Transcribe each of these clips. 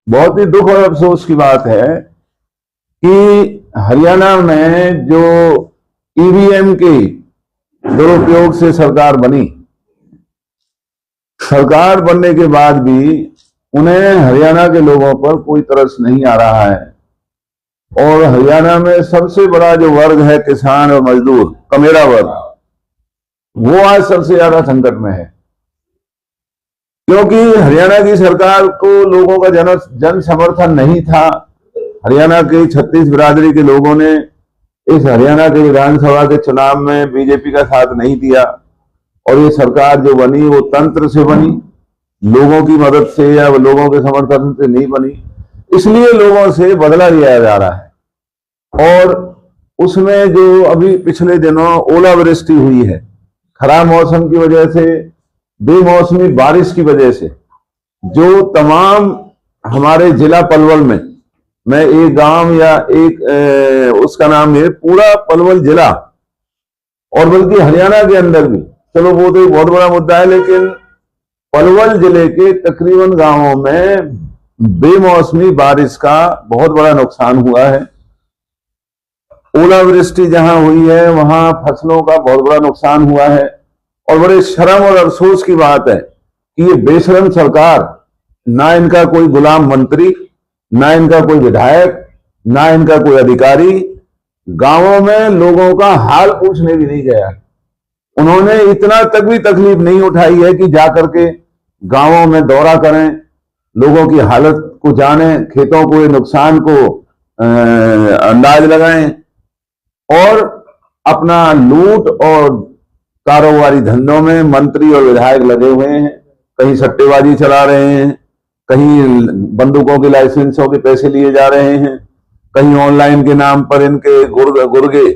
बहुत ही दुख और अफसोस की बात है कि हरियाणा में जो ईवीएम के दुरुपयोग से सरकार बनी, सरकार बनने के बाद भी उन्हें हरियाणा के लोगों पर कोई तरस नहीं आ रहा है। और हरियाणा में सबसे बड़ा जो वर्ग है किसान और मजदूर, कमेरा वर्ग, वो आज सबसे ज्यादा संकट में है, क्योंकि हरियाणा की सरकार को लोगों का जन समर्थन नहीं था। हरियाणा के 36 बिरादरी के लोगों ने इस हरियाणा के विधानसभा के चुनाव में बीजेपी का साथ नहीं दिया, और ये सरकार जो बनी वो तंत्र से बनी, लोगों की मदद से या लोगों के समर्थन से नहीं बनी। इसलिए लोगों से बदला लिया जा रहा है। और उसमें जो अभी पिछले दिनों ओलावृष्टि हुई है, खराब मौसम की वजह से, बेमौसमी बारिश की वजह से, जो तमाम हमारे जिला पलवल में, मैं एक गांव या एक उसका नाम है पूरा पलवल जिला, और बल्कि हरियाणा के अंदर भी, चलो वो तो एक बहुत बड़ा मुद्दा है, लेकिन पलवल जिले के तकरीबन गांवों में बेमौसमी बारिश का बहुत बड़ा नुकसान हुआ है। ओलावृष्टि जहां हुई है वहां फसलों का बहुत बड़ा नुकसान हुआ है। और बड़े शर्म और अफसोस की बात है कि ये बेशरम सरकार, ना इनका कोई गुलाम मंत्री, ना इनका कोई विधायक, ना इनका कोई अधिकारी गांवों में लोगों का हाल पूछने भी नहीं गया। उन्होंने इतना तक भी तकलीफ नहीं उठाई है कि जाकर के गांवों में दौरा करें, लोगों की हालत को जानें, खेतों को, नुकसान को अंदाज लगाएं, और अपना लूट और कारोबारी धंधों में मंत्री और विधायक लगे हुए हैं। कहीं सट्टेबाजी चला रहे हैं, कहीं बंदूकों के लाइसेंसों के पैसे लिए जा रहे हैं, कहीं ऑनलाइन के नाम पर इनके गुर्गे,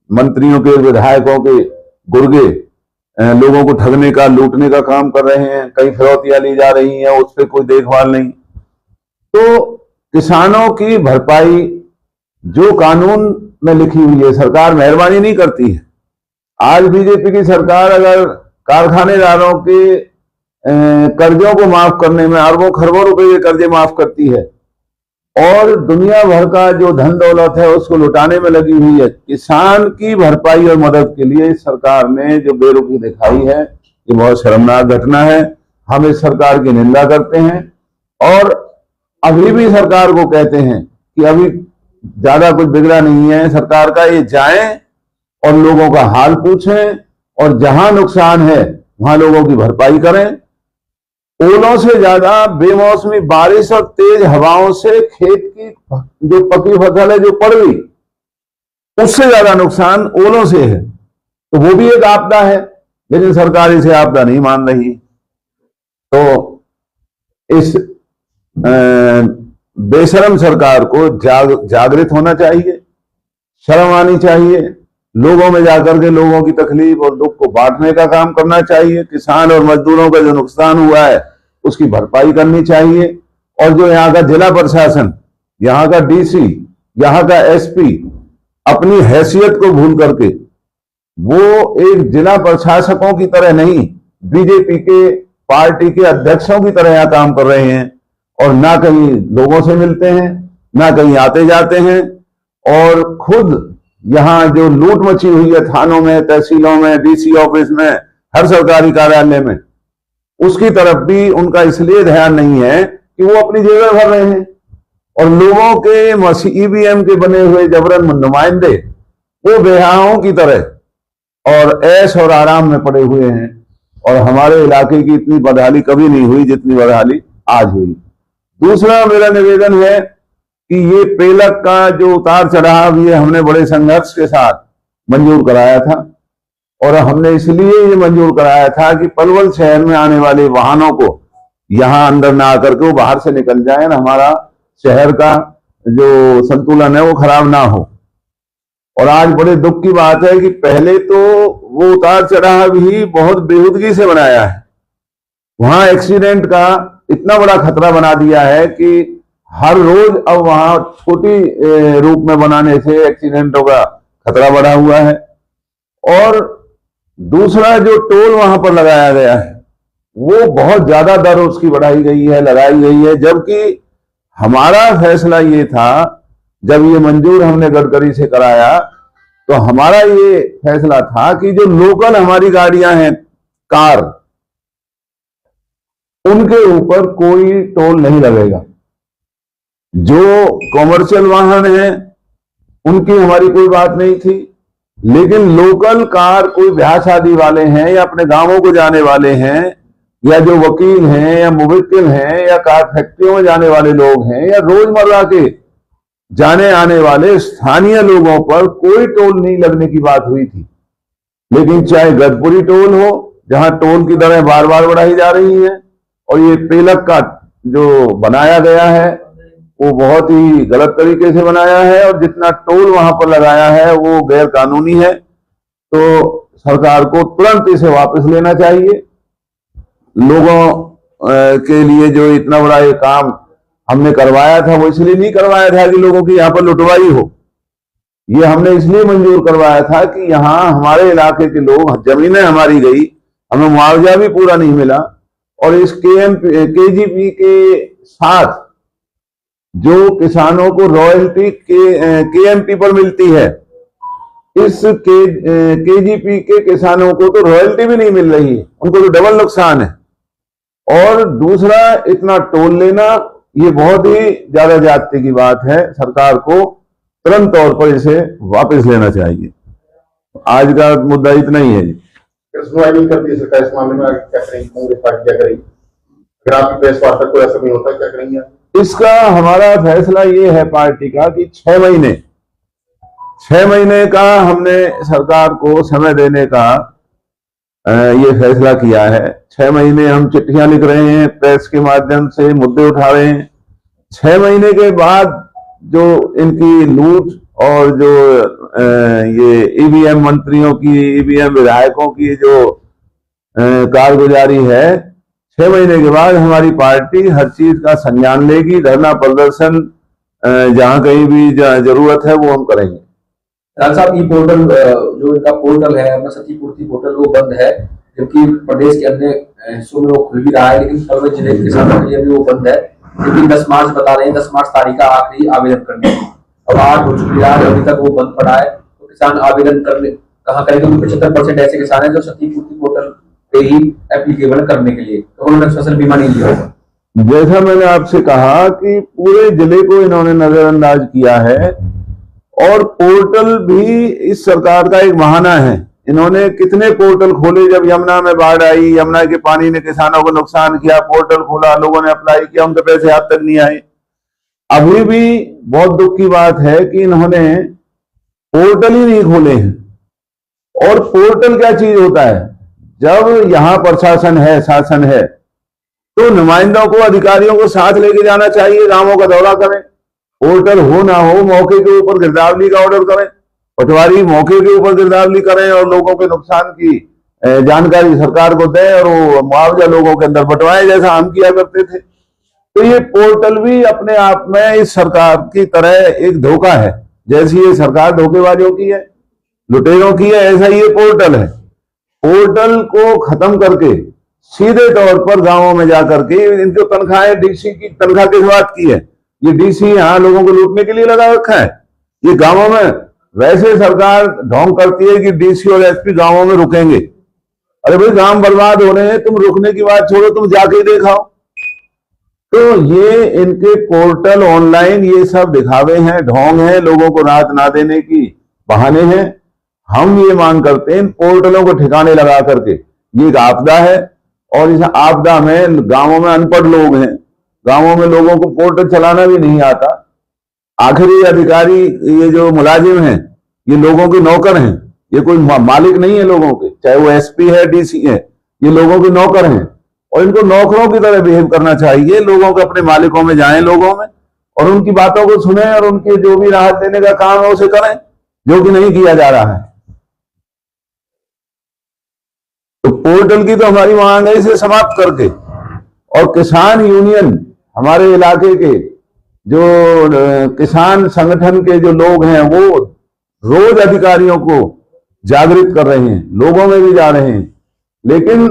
मंत्रियों के, विधायकों के गुर्गे लोगों को ठगने का, लूटने का काम कर रहे हैं, कहीं फिरौतियां ली जा रही हैं, उस पर कोई देखभाल नहीं। तो किसानों की भरपाई जो कानून में लिखी हुई है, सरकार मेहरबानी नहीं करती है। आज बीजेपी की सरकार अगर कारखानेदारों के कर्जों को माफ करने में अरबों खरबों रुपए के कर्जे माफ करती है, और दुनिया भर का जो धन दौलत है उसको लुटाने में लगी हुई है, किसान की भरपाई और मदद के लिए सरकार ने जो बेरुखी दिखाई है, ये बहुत शर्मनाक घटना है। हम इस सरकार की निंदा करते हैं, और अभी भी सरकार को कहते हैं कि अभी ज्यादा कुछ बिगड़ा नहीं है सरकार का, ये जाएं और लोगों का हाल पूछें, और जहां नुकसान है वहां लोगों की भरपाई करें। ओलों से ज्यादा बेमौसमी बारिश और तेज हवाओं से खेत की जो पकी फसल है जो पड़ गई, उससे ज्यादा नुकसान ओलों से है। तो वो भी एक आपदा है, लेकिन सरकार इसे आपदा नहीं मान रही। तो इस बेशरम सरकार को जागृत होना चाहिए, शर्म आनी चाहिए, लोगों में जाकर के लोगों की तकलीफ और दुख को बांटने का काम करना चाहिए। किसान और मजदूरों का जो नुकसान हुआ है उसकी भरपाई करनी चाहिए। और जो यहाँ का जिला प्रशासन, यहाँ का डीसी, यहाँ का एसपी अपनी हैसियत को भूल करके, वो एक जिला प्रशासकों की तरह नहीं, बीजेपी के पार्टी के अध्यक्षों की तरह यहाँ काम कर रहे हैं, और ना कहीं लोगों से मिलते हैं, ना कहीं आते जाते हैं, और खुद यहां जो लूट मची हुई है थानों में, तहसीलों में, डीसी ऑफिस में, हर सरकारी कार्यालय में, उसकी तरफ भी उनका इसलिए ध्यान नहीं है कि वो अपनी जेबें भर रहे हैं, और लोगों के ईवीएम के बने हुए जबरन नुमाइंदे वो बेहाओं की तरह और ऐश और आराम में पड़े हुए हैं। और हमारे इलाके की इतनी बदहाली कभी नहीं हुई जितनी बदहाली आज हुई। दूसरा मेरा निवेदन है कि ये पेलक का जो उतार चढ़ाव ये हमने बड़े संघर्ष के साथ मंजूर कराया था, और हमने इसलिए ये मंजूर कराया था कि पलवल शहर में आने वाले वाहनों को यहां अंदर ना आकर के वो बाहर से निकल जाए, ना हमारा शहर का जो संतुलन है वो खराब ना हो। और आज बड़े दुख की बात है कि पहले तो वो उतार चढ़ाव ही बहुत बेहूदगी से बनाया है, वहां एक्सीडेंट का इतना बड़ा खतरा बना दिया है कि हर रोज अब वहां छोटी रूप में बनाने से एक्सीडेंटों का खतरा बढ़ा हुआ है। और दूसरा जो टोल वहां पर लगाया गया है वो बहुत ज्यादा दर उसकी बढ़ाई गई है, लगाई गई है, जबकि हमारा फैसला ये था, जब ये मंजूर हमने गडकरी से कराया, तो हमारा ये फैसला था कि जो लोकल हमारी गाड़ियां हैं, कार, उनके ऊपर कोई टोल नहीं लगेगा। जो कॉमर्शियल वाहन हैं उनकी हमारी कोई बात नहीं थी, लेकिन लोकल कार, कोई ब्याह शादी वाले हैं या अपने गांवों को जाने वाले हैं, या जो वकील हैं या मुवक्किल हैं या कार फैक्ट्रियों में जाने वाले लोग हैं, या रोजमर्रा के जाने आने वाले स्थानीय लोगों पर कोई टोल नहीं लगने की बात हुई थी। लेकिन चाहे गदपुरी टोल हो, जहां टोल की दरें बार बार बढ़ाई जा रही हैं, और ये पेलक का जो बनाया गया है वो बहुत ही गलत तरीके से बनाया है, और जितना टोल वहां पर लगाया है वो गैर कानूनी है। तो सरकार को तुरंत इसे वापस लेना चाहिए। लोगों के लिए जो इतना बड़ा ये काम हमने करवाया था, वो इसलिए नहीं करवाया था कि लोगों की यहाँ पर लुटवाई हो। ये हमने इसलिए मंजूर करवाया था कि यहाँ हमारे इलाके के लोग, जमीनें हमारी गई, हमें मुआवजा भी पूरा नहीं मिला, और इस केजीपी के साथ जो किसानों को रॉयल्टी केएमपी पर मिलती है, इस केजीपी के किसानों को तो रॉयल्टी भी नहीं मिल रही है, उनको तो डबल नुकसान है। और दूसरा, इतना टोल लेना, ये बहुत ही ज्यादा ज्यादती की बात है। सरकार को तुरंत तौर पर इसे वापस लेना चाहिए। आज का मुद्दा इतना ही है जी। सुनवाई कर दी सरकार इस मामले में, क्या करेंगी कांग्रेस पार्टी, क्या करेगी? अगर आपकी प्रेस वार्ता कोई असर नहीं होता, क्या करेंगे? इसका हमारा फैसला ये है पार्टी का कि 6 महीने का हमने सरकार को समय देने का ये फैसला किया है। 6 महीने हम चिट्ठियां लिख रहे हैं, प्रेस के माध्यम से मुद्दे उठा रहे हैं। 6 महीने के बाद जो इनकी लूट और जो ये ईवीएम मंत्रियों की, ईवीएम विधायकों की जो कारगुजारी है, 6 महीने के बाद हमारी पार्टी हर चीज का संज्ञान लेगी। धरना प्रदर्शन जहां कहीं भी जरूरत है वो हम करेंगे। राज साहब, ये पोर्टल जो इनका पोर्टल है, अपना क्षतिपूर्ति पोर्टल, वो बंद है, जबकि प्रदेश के अन्य हिस्सों में वो खुल भी रहा है, लेकिन पलवल जिले के किसानों के लिए भी वो बंद है। लेकिन 10 मार्च बता रहे हैं, 10 मार्च तारीख का आखिरी आवेदन करने की। अब 8 हो चुकी है, अभी तक वो बंद पड़ा है। तो किसान आवेदन करने कहाँ करेंगे? 75% ऐसे किसान है जो क्षतिपूर्ति पोर्टल पे ही एप्लीकेबल करने के लिए, तो उन्होंने फसल बीमा नहीं लिया होगा। जैसा मैंने आपसे कहा कि पूरे जिले को इन्होंने नजरअंदाज किया है, और पोर्टल भी इस सरकार का एक बहाना है। इन्होंने कितने पोर्टल खोले, जब यमुना में बाढ़ आई, यमुना के पानी ने किसानों को नुकसान किया, पोर्टल खोला, लोगों ने अप्लाई किया, उनके पैसे हाथ तक नहीं आए। अभी भी बहुत दुख की बात है कि इन्होंने पोर्टल ही नहीं खोले हैं। और पोर्टल क्या चीज होता है? जब यहां प्रशासन है, शासन है, तो नुमाइंदों को, अधिकारियों को साथ लेके जाना चाहिए, गांवों का दौरा करें। पोर्टल हो ना हो, मौके के ऊपर गिरदावरी का ऑर्डर करें, पटवारी मौके के ऊपर गिरदावरी करें, और लोगों के नुकसान की जानकारी सरकार को दें, और वो मुआवजा लोगों के अंदर बंटवाएं, जैसा हम किया करते थे। तो ये पोर्टल भी अपने आप में इस सरकार की तरह एक धोखा है। जैसी ये सरकार धोखेबाजों की है, लुटेरों की है, ऐसा ये पोर्टल है। पोर्टल को खत्म करके सीधे तौर पर गांवों में जाकर के, इनकी तनख्वाहें, डीसी की तनख्वाह किस बात की है? ये डीसी यहाँ लोगों को लूटने के लिए लगा रखा है। ये गांवों में वैसे सरकार ढोंग करती है कि डीसी और एसपी गांवों में रुकेंगे। अरे भाई, गांव बर्बाद हो रहे हैं, तुम रुकने की बात छोड़ो, तुम जाके ही दिखाओ। तो ये इनके पोर्टल, ऑनलाइन, ये सब दिखावे हैं, ढोंग है, लोगों को राहत ना देने की बहाने हैं। हम ये मांग करते हैं इन पोर्टलों को ठिकाने लगा करके। ये एक आपदा है, और इस आपदा में गांवों में अनपढ़ लोग हैं, गांवों में लोगों को पोर्टल चलाना भी नहीं आता। आखिरी अधिकारी, ये जो मुलाजिम हैं, ये लोगों के नौकर हैं, ये कोई मालिक नहीं है लोगों के, चाहे वो एसपी है, डीसी है, ये लोगों के नौकर हैं, और इनको नौकरों की तरह बिहेव करना चाहिए। लोगों के अपने मालिकों में जाएं, लोगों में, और उनकी बातों को सुने, और उनके जो भी राहत देने का काम है उसे करें, जो कि नहीं किया जा रहा है। तो पोर्टल की तो हमारी मांग है, इसे समाप्त करके। और किसान यूनियन, हमारे इलाके के जो किसान संगठन के जो लोग हैं, वो रोज अधिकारियों को जागृत कर रहे हैं, लोगों में भी जा रहे हैं, लेकिन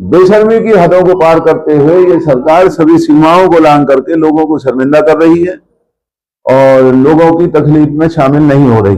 बेशर्मी की हदों को पार करते हुए ये सरकार सभी सीमाओं को लांघ करके लोगों को शर्मिंदा कर रही है और लोगों की तकलीफ में शामिल नहीं हो रही।